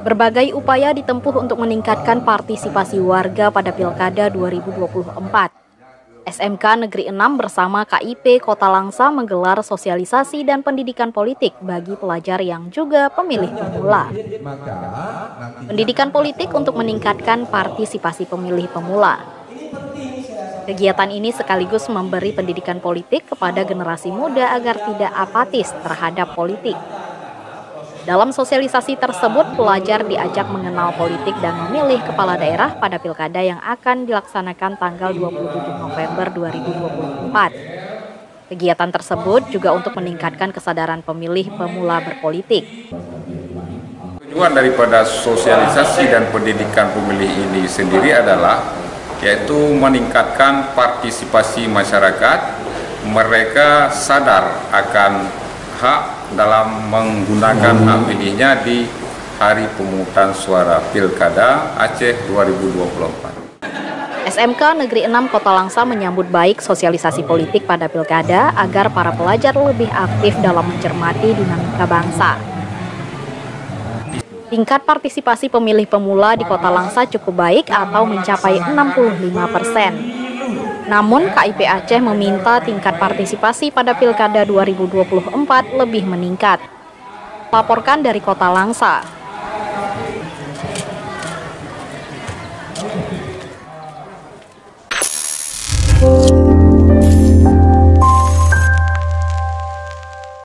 Berbagai upaya ditempuh untuk meningkatkan partisipasi warga pada Pilkada 2024. SMK Negeri 6 bersama KIP Kota Langsa menggelar sosialisasi dan pendidikan politik bagi pelajar yang juga pemilih pemula. Pendidikan politik untuk meningkatkan partisipasi pemilih pemula. Kegiatan ini sekaligus memberi pendidikan politik kepada generasi muda agar tidak apatis terhadap politik. Dalam sosialisasi tersebut, pelajar diajak mengenal politik dan memilih kepala daerah pada pilkada yang akan dilaksanakan tanggal 27 November 2024. Kegiatan tersebut juga untuk meningkatkan kesadaran pemilih pemula berpolitik. Tujuan daripada sosialisasi dan pendidikan pemilih ini sendiri adalah yaitu meningkatkan partisipasi masyarakat. Mereka sadar akan hak dalam menggunakan hak pilihnya di hari pemungutan suara Pilkada Aceh 2024. SMK Negeri 6 Kota Langsa menyambut baik sosialisasi politik pada Pilkada agar para pelajar lebih aktif dalam mencermati dinamika bangsa. Tingkat partisipasi pemilih pemula di Kota Langsa cukup baik atau mencapai 65%. Namun, KIP Aceh meminta tingkat partisipasi pada Pilkada 2024 lebih meningkat. Laporkan dari Kota Langsa.